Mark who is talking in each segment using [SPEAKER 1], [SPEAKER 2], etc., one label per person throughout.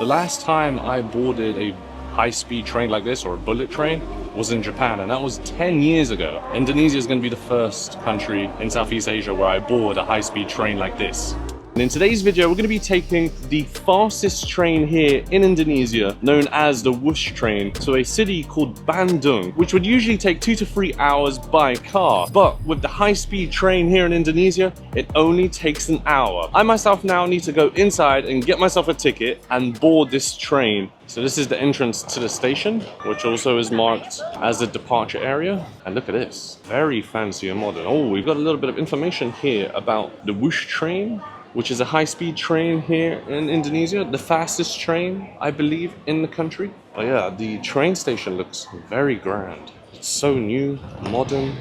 [SPEAKER 1] The last time I boarded a high-speed train like this, or a bullet train, was in Japan, and that was 10 years ago. Indonesia is going to be the first country in Southeast Asia where I board a high-speed train like this. And in today's video, we're going to be taking the fastest train here in Indonesia, known as the Whoosh train, to a city called Bandung, which would usually take 2 to 3 hours by car. But with the high-speed train here in Indonesia, it only takes an hour. I myself now need to go inside and get myself a ticket and board this train. So this is the entrance to the station, which also is marked as the departure area. And look at this, very fancy and modern. Oh, we've got a little bit of information here about the Whoosh train, which is a high-speed train here in Indonesia, the fastest train, I believe, in the country. Oh yeah, the train station looks very grand. It's so new, modern,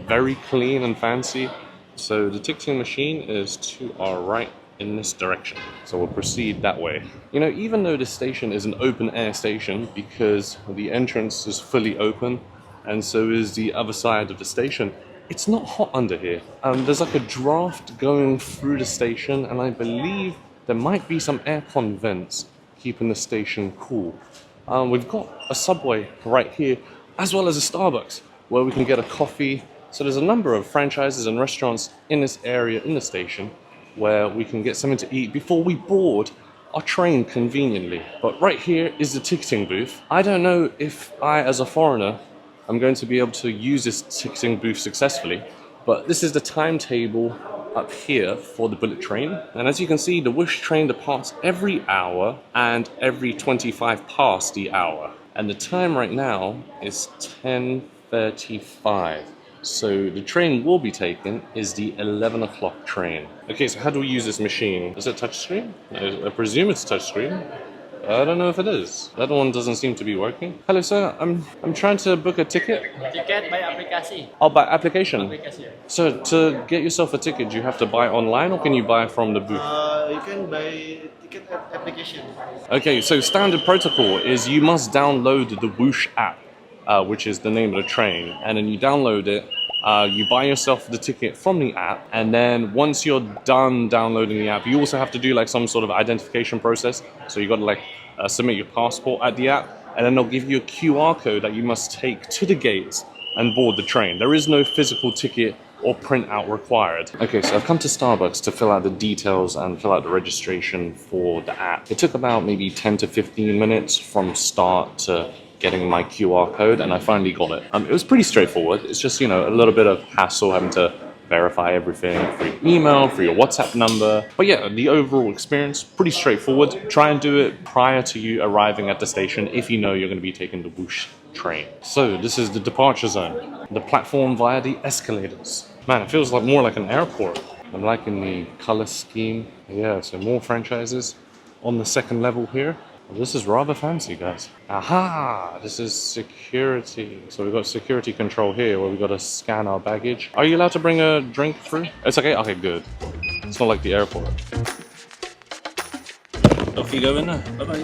[SPEAKER 1] very clean and fancy. So the ticketing machine is to our right in this direction. So we'll proceed that way. You know, even though this station is an open-air station, because the entrance is fully open, and so is the other side of the station, it's not hot under here. There's like a draft going through the station, and I believe there might be some aircon vents keeping the station cool. We've got a Subway right here, as well as a Starbucks, where we can get a coffee. So there's a number of franchises and restaurants in this area in the station where we can get something to eat before we board our train conveniently. But right here is the ticketing booth. I don't know if I, as a foreigner, I'm going to be able to use this ticketing booth successfully, but this is the timetable up here for the bullet train. And as you can see, the Whoosh train departs every hour and every 25 past the hour. And the time right now is 10:35. So the train we'll be taking is the 11 o'clock train. Okay, so how do we use this machine? Is it touchscreen? I presume it's touchscreen. I don't know if it is. That one doesn't seem to be working. Hello, sir. I'm trying to book a ticket.
[SPEAKER 2] Tiket by aplikasi.
[SPEAKER 1] Oh, by application.
[SPEAKER 2] Aplikasi.
[SPEAKER 1] So to get yourself a ticket, do you have to buy online, or can you buy from the booth?
[SPEAKER 2] You can buy ticket application.
[SPEAKER 1] Okay, so standard protocol is you must download the Whoosh app, which is the name of the train, and then you download it. You buy yourself the ticket from the app, and then once you're done downloading the app, you also have to do like some sort of identification process. So you got to like submit your passport at the app, and then they'll give you a QR code that you must take to the gates and board the train. There is no physical ticket or printout required. Okay, so I've come to Starbucks to fill out the details and fill out the registration for the app. It took about maybe 10 to 15 minutes from start to getting my QR code, and I finally got it. It was pretty straightforward. It's just, you know, a little bit of hassle having to verify everything for your email, for your WhatsApp number. But yeah, the overall experience, pretty straightforward. Try and do it prior to you arriving at the station if you know you're going to be taking the Whoosh train. So this is the departure zone, the platform via the escalators. Man, it feels like more like an airport. I'm liking the color scheme. Yeah, so more franchises on the second level here. This is rather fancy, guys. Aha! This is security. So we've got security control here where we've got to scan our baggage. Are you allowed to bring a drink through? It's okay? Okay, good. It's not like the airport. Off you go in there. Bye-bye.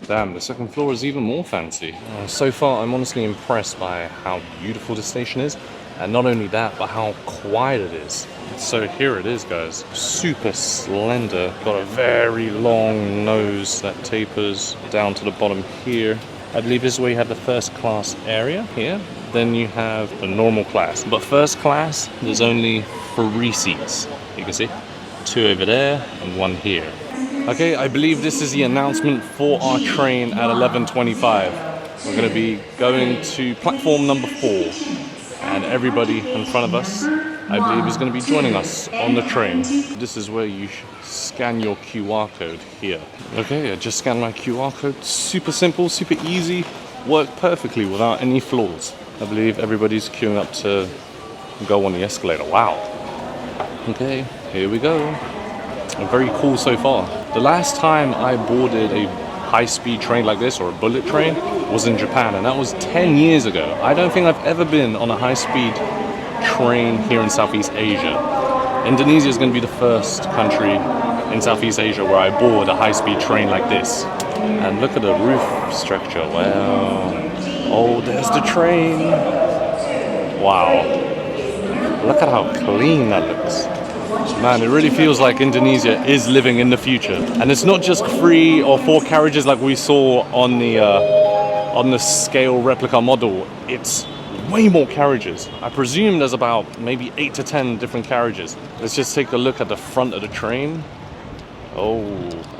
[SPEAKER 1] Damn, the second floor is even more fancy. So far, I'm honestly impressed by how beautiful the station is. And not only that, but how quiet it is. So here it is, guys. Super slender. Got a very long nose that tapers down to the bottom here. I believe this is where you have the first class area here. Then you have the normal class. But first class, there's only 3 seats. You can see 2 over there and 1 here. Okay, I believe this is the announcement for our train at 11:25. We're going to be going to platform number 4. And everybody in front of us, I believe, is going to be joining us on the train. This is where you scan your QR code here. Okay, I just scanned my QR code. Super simple, super easy, worked perfectly without any flaws. I believe everybody's queuing up to go on the escalator. Wow. Okay, here we go. Very cool so far. The last time I boarded a high-speed train like this, or a bullet train, was in Japan, and that was 10 years ago. I don't think I've ever been on a high-speed train here in Southeast Asia. Indonesia is going to be the first country in Southeast Asia where I board a high-speed train like this. And look at the roof structure. Wow. Oh, there's the train. Wow. Look at how clean that looks. Man, it really feels like Indonesia is living in the future. And it's not just 3 or 4 carriages like we saw on the scale replica model. It's way more carriages. I presume there's about maybe 8 to 10 different carriages. Let's just take a look at the front of the train. Oh,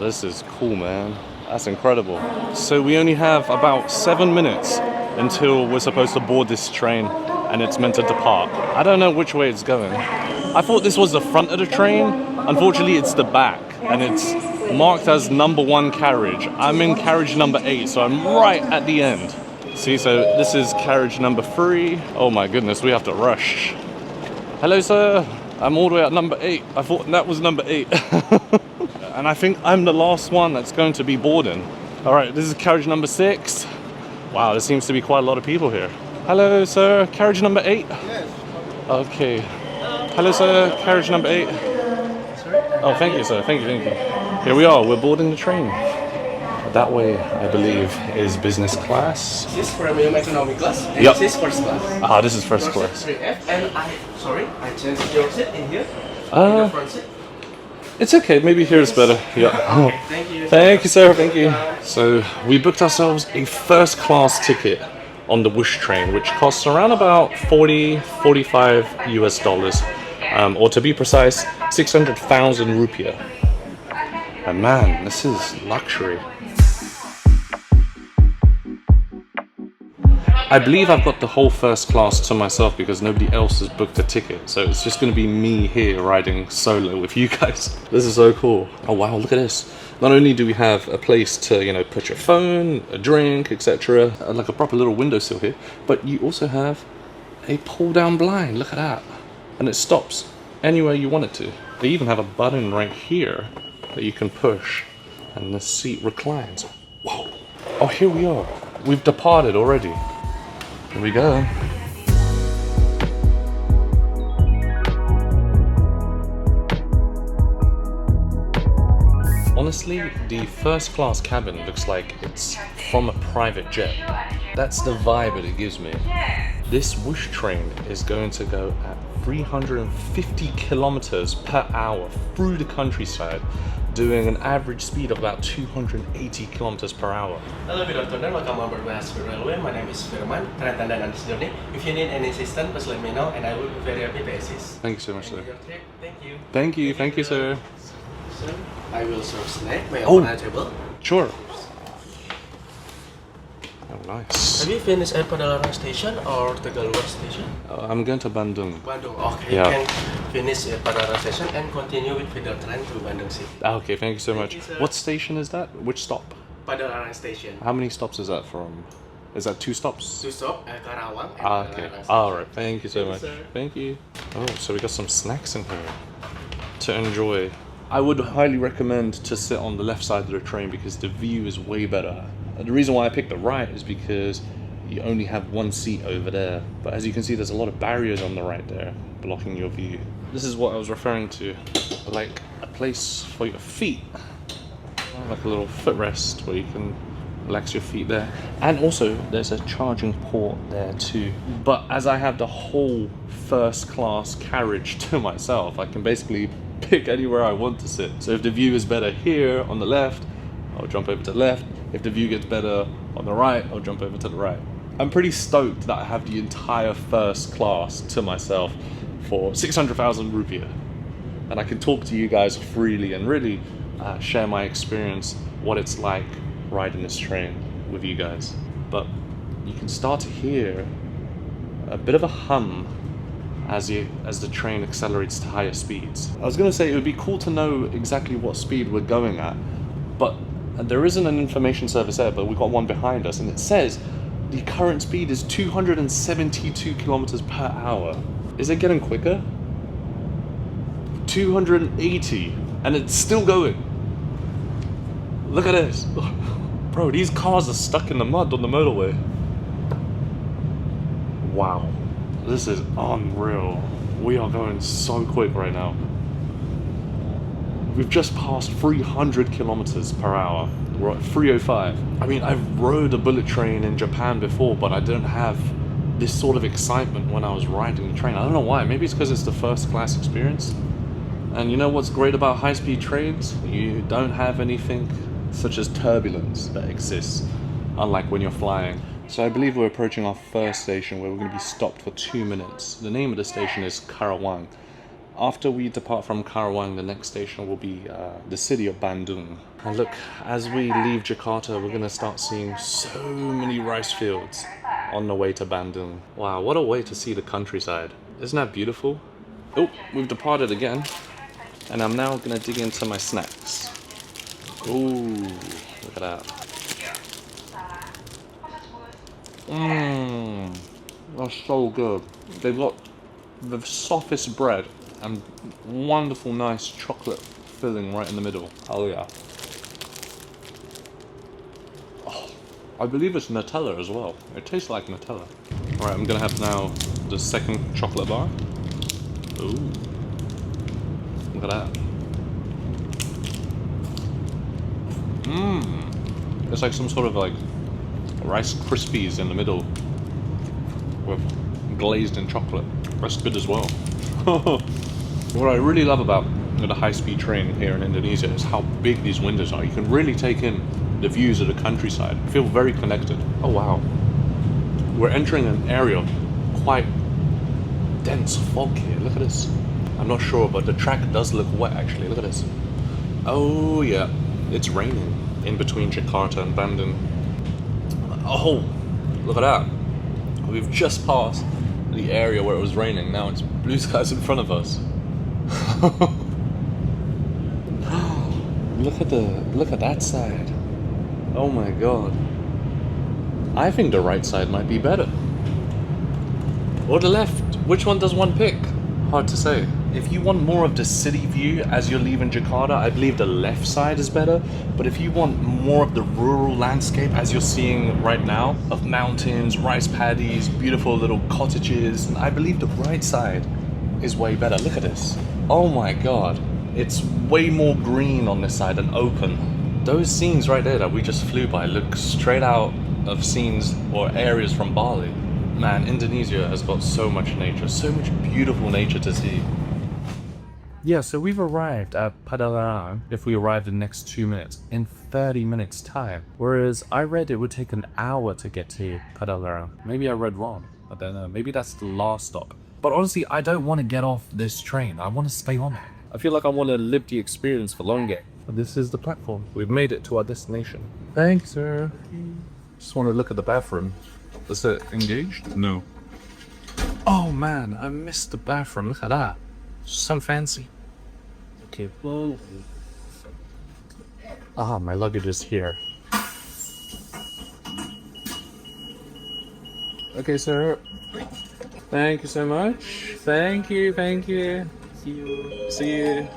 [SPEAKER 1] this is cool, man. That's incredible. So we only have about 7 minutes until we're supposed to board this train and it's meant to depart. I don't know which way it's going. I thought this was the front of the train. Unfortunately, it's the back and it's marked as number 1 carriage. I'm in carriage number 8, so I'm right at the end. See, so this is carriage number 3. Oh my goodness, we have to rush. Hello, sir. I'm all the way at number 8. I thought that was number 8. And I think I'm the last one that's going to be boarding. All right, this is carriage number 6. Wow, there seems to be quite a lot of people here. Hello, sir. Carriage number 8?
[SPEAKER 2] Yes.
[SPEAKER 1] Okay. Hello, sir. Carriage number 8.
[SPEAKER 2] Sorry?
[SPEAKER 1] Oh, thank you, sir. Thank you, thank you. Here we are. We're boarding the train. That way, I believe, is business class.
[SPEAKER 3] This is premium economy class, and
[SPEAKER 1] Yep.
[SPEAKER 3] this is first class.
[SPEAKER 1] Ah, this is first class.
[SPEAKER 3] 3F, and I changed your seat in here. In the front seat.
[SPEAKER 1] It's okay. Maybe here is better. Yeah.
[SPEAKER 3] Okay, thank you.
[SPEAKER 1] Thank you, sir. Thank you. So we booked ourselves a first class ticket on the Wish train, which costs around about 45 US dollars, or to be precise, 600,000 rupiah. And man, this is luxury. I believe I've got the whole first class to myself because nobody else has booked a ticket. So it's just going to be me here riding solo with you guys. This is so cool. Oh wow, look at this. Not only do we have a place to, you know, put your phone, a drink, etc. Like a proper little windowsill here. But you also have a pull down blind. Look at that. And it stops anywhere you want it to. They even have a button right here that you can push and the seat reclines. Whoa. Oh, here we are. We've departed already. Here we go. Honestly, the first class cabin looks like it's from a private jet. That's the vibe that it gives me. This Wish train is going to go at 350 kilometers per hour through the countryside, doing an average speed of about 280 kilometers per hour.
[SPEAKER 3] Hello, good afternoon. Welcome aboard Bahas Railway. My name is Firman, train attendant on this journey. If you need any assistance, please let me know, and I will be very happy to assist.
[SPEAKER 1] Thank you so much, sir.
[SPEAKER 3] Your trip. Thank you.
[SPEAKER 1] Thank you, sir.
[SPEAKER 3] So, I will serve snack. May I
[SPEAKER 1] Oh.
[SPEAKER 3] open our table?
[SPEAKER 1] Sure. Oh, nice.
[SPEAKER 3] Have you finished at Padalarang station or Tegalluar station?
[SPEAKER 1] I'm going to Bandung.
[SPEAKER 3] Bandung. Okay,
[SPEAKER 1] Yeah.
[SPEAKER 3] you can finish at Padalarang station and continue with feeder train to Bandung City.
[SPEAKER 1] Okay, thank you so much.
[SPEAKER 3] you, sir.
[SPEAKER 1] What station is that? Which stop?
[SPEAKER 3] Padalarang station.
[SPEAKER 1] How many stops is that from? Is that 2 stops?
[SPEAKER 3] To stop at Karawang and
[SPEAKER 1] Ah, okay.
[SPEAKER 3] Padalarang station.
[SPEAKER 1] Alright, thank you so
[SPEAKER 3] Thank you,
[SPEAKER 1] much.
[SPEAKER 3] sir.
[SPEAKER 1] Thank you. Oh, so we got some snacks in here to enjoy. I would highly recommend to sit on the left side of the train because the view is way better. The reason why I picked the right is because you only have one seat over there. But as you can see, there's a lot of barriers on the right there blocking your view. This is what I was referring to, like a place for your feet. Like a little footrest where you can relax your feet there. And also there's a charging port there too. But as I have the whole first class carriage to myself, I can basically pick anywhere I want to sit. So if the view is better here on the left, I'll jump over to the left. If the view gets better on the right, I'll jump over to the right. I'm pretty stoked that I have the entire first class to myself for 600,000 rupiah. And I can talk to you guys freely and really share my experience, what it's like riding this train with you guys. But you can start to hear a bit of a hum as the train accelerates to higher speeds. I was going to say it would be cool to know exactly what speed we're going at, but there isn't an information service there, but we've got one behind us and it says the current speed is 272 kilometers per hour. Is it getting quicker? 280, and it's still going. Look at this. Bro, these cars are stuck in the mud on the motorway. Wow. This is unreal. We are going so quick right now. We've just passed 300 kilometers per hour. We're at 305. I mean, I've rode a bullet train in Japan before, but I don't have this sort of excitement when I was riding the train. I don't know why. Maybe it's because it's the first class experience. And you know what's great about high-speed trains? You don't have anything such as turbulence that exists, unlike when you're flying. So I believe we're approaching our first station where we're going to be stopped for 2 minutes. The name of the station is Karawang. After we depart from Karawang, the next station will be the city of Bandung. And look, as we leave Jakarta, we're going to start seeing so many rice fields on the way to Bandung. Wow, what a way to see the countryside. Isn't that beautiful? Oh, we've departed again. And I'm now going to dig into my snacks. Ooh, look at that. Mmm, that's so good. They've got the softest bread and wonderful, nice chocolate filling right in the middle. Oh yeah. Oh, I believe it's Nutella as well. It tastes like Nutella. Alright, I'm gonna have now the second chocolate bar. Ooh. Look at that. Mmm. It's like some sort of like Rice Krispies in the middle with glazed in chocolate. That's good as well. What I really love about the high-speed train here in Indonesia is how big these windows are. You can really take in the views of the countryside. I feel very connected. Oh wow. We're entering an area of quite dense fog here. Look at this. I'm not sure, but the track does look wet actually. Look at this. Oh yeah, it's raining in between Jakarta and Bandung. Oh, look at that. We've just passed the area where it was raining. Now it's blue skies in front of us. Look at that side. Oh my god. I think the right side might be better. Or the left. Which one does one pick? Hard to say. If you want more of the city view as you're leaving Jakarta, I believe the left side is better. But if you want more of the rural landscape as you're seeing right now, of mountains, rice paddies, beautiful little cottages, I believe the right side is way better. Look at this. Oh my god. It's way more green on this side and open. Those scenes right there that we just flew by look straight out of scenes or areas from Bali. Man, Indonesia has got so much nature, so much beautiful nature to see. Yeah, so we've arrived at Padalarang, if we arrive in the next 2 minutes, in 30 minutes time. Whereas I read it would take an hour to get to Padalarang. Maybe I read wrong. I don't know. Maybe that's the last stop. But honestly, I don't want to get off this train. I want to stay on it. I feel like I want to live the experience for longer. This is the platform. We've made it to our destination. Thanks, sir. Just want to look at the bathroom. Is it engaged? No. Oh man, I missed the bathroom. Look at that. So fancy. Okay, well. Ah, my luggage is here. Okay, sir. Thank you so much. Thank you, thank you. See you. See you.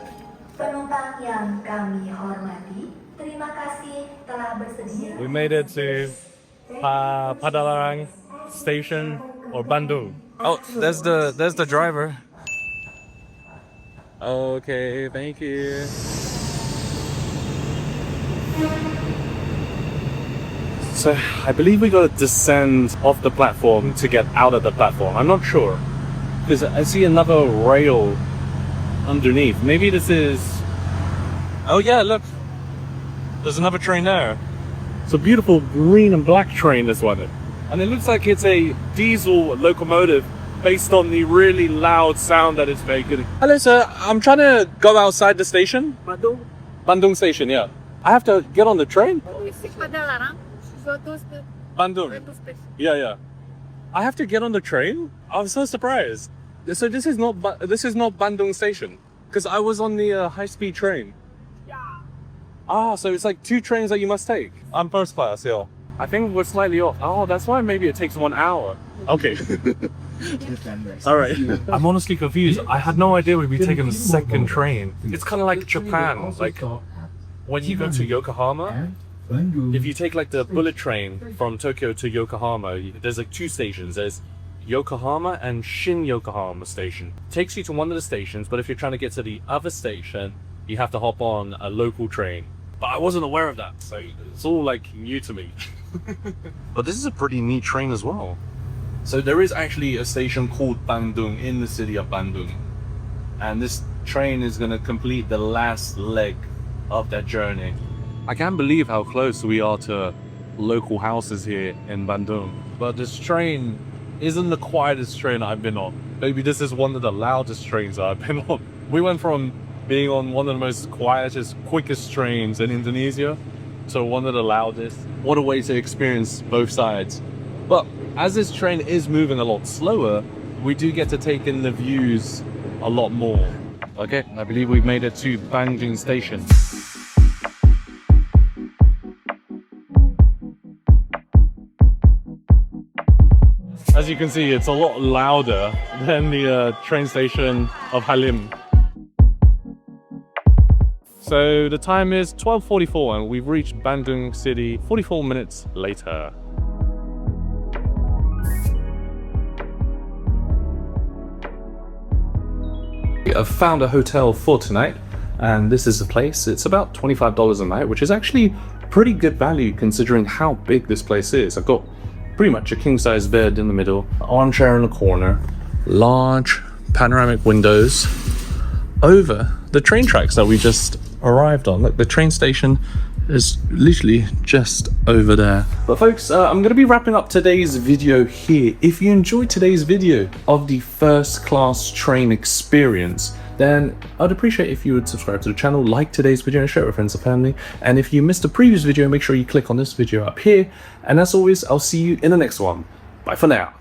[SPEAKER 4] Penumpang yang kami hormati, terima kasih telah bersedia.
[SPEAKER 5] We made it to Padalarang station or Bandung.
[SPEAKER 1] Oh, there's the driver. Okay, thank you.
[SPEAKER 5] So I believe we gotta descend off the platform to get out of the platform. I'm not sure. Because I see another rail underneath. Maybe this is... Oh yeah, look. There's another train there. It's a beautiful green and black train, this one. And it looks like it's a diesel locomotive based on the really loud sound that it's making. Hello sir, I'm trying to go outside the station.
[SPEAKER 6] Bandung,
[SPEAKER 5] Bandung station, yeah. I have to get on the train?
[SPEAKER 6] Padalarang, go to the
[SPEAKER 5] Bandung.
[SPEAKER 6] station.
[SPEAKER 5] Yeah. I have to get on the train? I'm so surprised. So this is not Bandung station? Because I was on the high-speed train.
[SPEAKER 6] Yeah.
[SPEAKER 5] Ah, so it's like 2 trains that you must take. I'm first class, yeah. I think we're slightly off. Oh, that's why maybe it takes 1 hour. Okay. Alright. I'm honestly confused. I had no idea we'd be taking the second train. It's kind of like Japan. Like, when you go to Yokohama, if you take like the bullet train from Tokyo to Yokohama, there's like 2 stations. There's Yokohama and Shin Yokohama station. Takes you to one of the stations, but if you're trying to get to the other station, you have to hop on a local train. But I wasn't aware of that, so it's all like new to me. But this is a pretty neat train as well. So there is actually a station called Bandung in the city of Bandung, and this train is going to complete the last leg of that journey. I can't believe how close we are to local houses here in Bandung, but this train isn't the quietest train I've been on. Maybe this is one of the loudest trains I've been on. We went from being on one of the most quietest, quickest trains in Indonesia to one of the loudest. What a way to experience both sides. But as this train is moving a lot slower, we do get to take in the views a lot more. Okay, I believe we've made it to Bandung station. As you can see, it's a lot louder than the train station of Halim. So the time is 12:44 and we've reached Bandung city 44 minutes later. I've found a hotel for tonight, and this is the place. It's about $25 a night, which is actually pretty good value considering how big this place is. I've got pretty much a king-size bed in the middle, armchair in the corner, large panoramic windows over the train tracks that we just arrived on. Look, the train station is literally just over there. But folks, I'm going to be wrapping up today's video here. If you enjoyed today's video of the first class train experience, then I'd appreciate if you would subscribe to the channel, like today's video and share it with friends and family. And if you missed the previous video, make sure you click on this video up here. And as always, I'll see you in the next one. Bye for now.